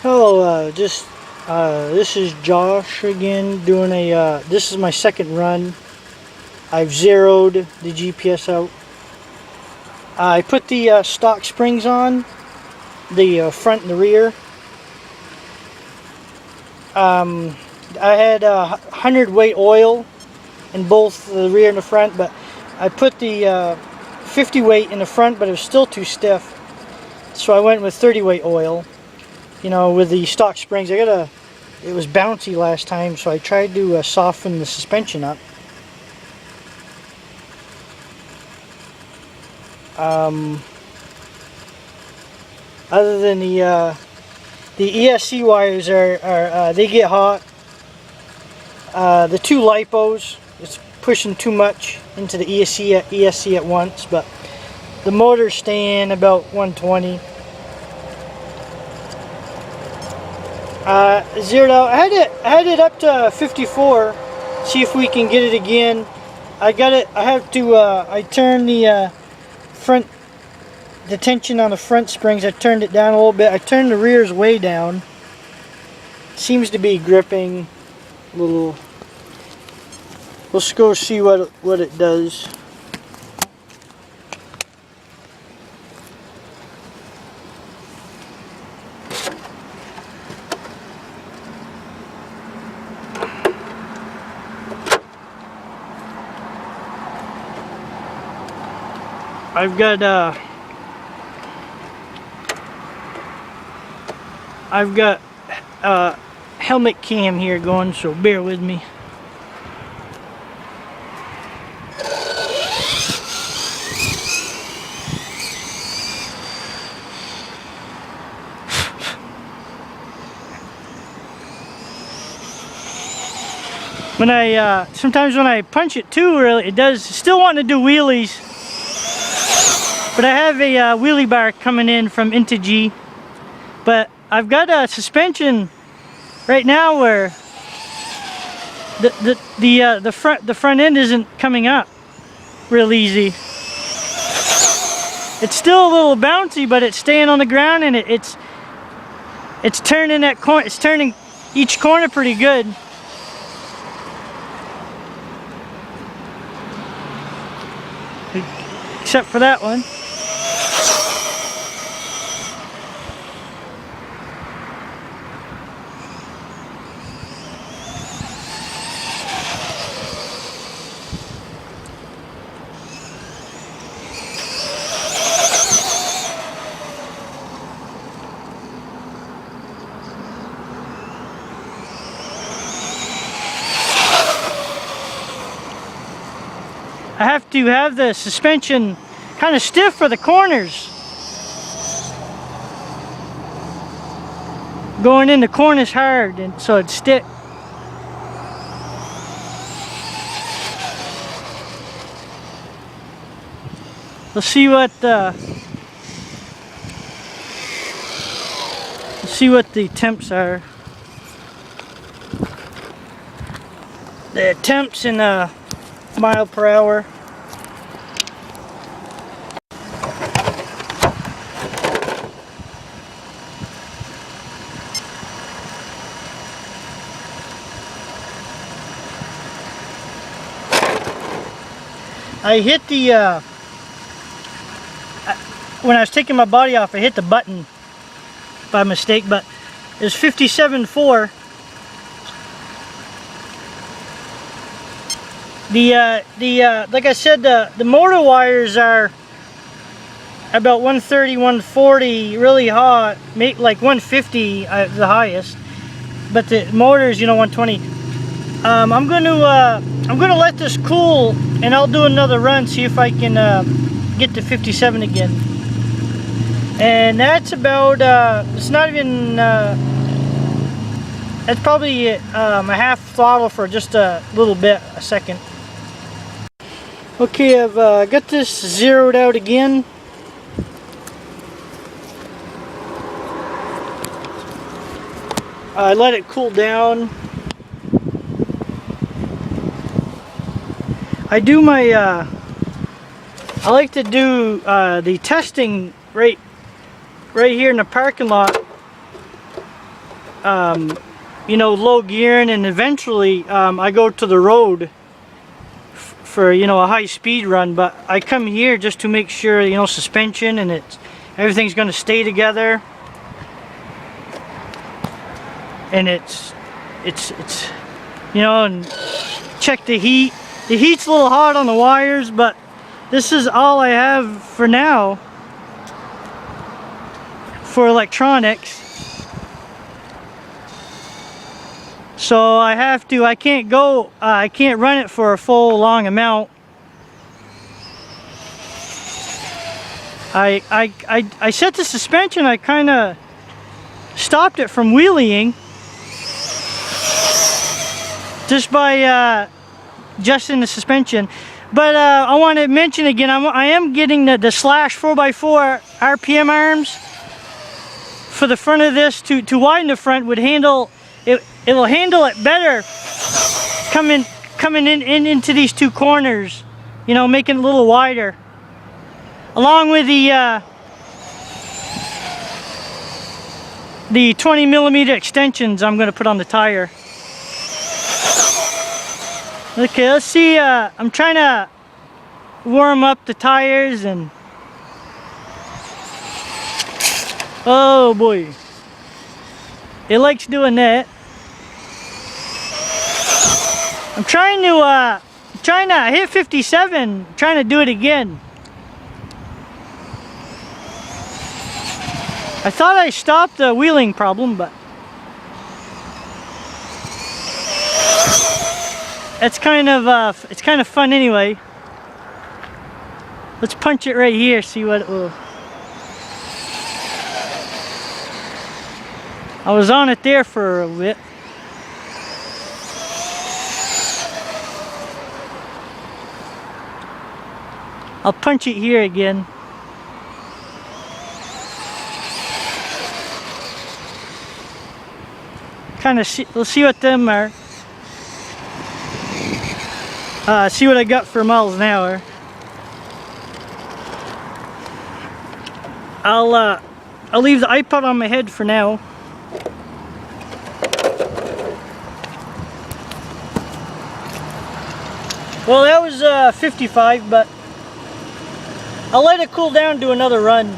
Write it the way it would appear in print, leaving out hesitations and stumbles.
Hello, this is Josh again doing a, this is my second run. I've zeroed the GPS out. I put the stock springs on, the front and the rear. I had 100 weight oil in both the rear and the front, but I put the 50 weight in the front, but it was still too stiff. So I went with 30 weight oil. You know, with the stock springs, it was bouncy last time, so I tried to soften the suspension up. Other than the ESC wires are they get hot. The two lipos, it's pushing too much into the ESC at once, but the motor's staying about 120. Zeroed out. I had it up to 54. See if we can get it again. I have to. I turned the front, the tension on the front springs. I turned it down a little bit. I turned the rears way down. Seems to be gripping a little. Let's go see what it does. I've got helmet cam here going, so bear with me. Sometimes when I punch it too early, it does still want to do wheelies. But I have a wheelie bar coming in from Integy. But I've got a suspension right now where the front end isn't coming up real easy. It's still a little bouncy, but it's staying on the ground, and it's turning that corner. It's turning each corner pretty good. Except for that one. I have to have the suspension kind of stiff for the corners. Going in the corners hard, and so it'd stick. Let's see what the temps are. The temps in mile per hour. I hit the when I was taking my body off, I hit the button by mistake, but it's 57.4. Like I said, the motor wires are about 130, 140, really hot, like 150 the highest, but the motor's, you know, 120. I'm gonna let this cool, and I'll do another run, see if I can get to 57 again. And that's about it's not even that's probably a half throttle for just a little bit, a second. Okay, I've got this zeroed out again. I let it cool down. I do my I like to do the testing right here in the parking lot you know, low gearing, and eventually I go to the road for, you know, a high speed run. But I come here just to make sure, you know, suspension and everything's going to stay together, and it's you know, and check the heat. The heat's a little hot on the wires, but this is all I have for now for electronics. So I can't run it for a full long amount. I set the suspension, I kind of stopped it from wheeling just by adjusting the suspension. But I want to mention again, I am getting the Slash 4x4 RPM arms for the front of this to widen the front. Would handle it. It'll handle it better coming into these two corners, you know, making it a little wider. Along with the 20mm extensions I'm going to put on the tire. Okay, let's see. I'm trying to warm up the tires, and oh boy, it likes doing that. I'm trying to hit 57, trying to do it again. I thought I stopped the wheeling problem, but it's kind of fun anyway. Let's punch it right here, see what it will. I was on it there for a bit. I'll punch it here again. We'll see what them are. See what I got for miles an hour. I'll leave the iPod on my head for now. Well, that was 55, but I'll let it cool down, do another run.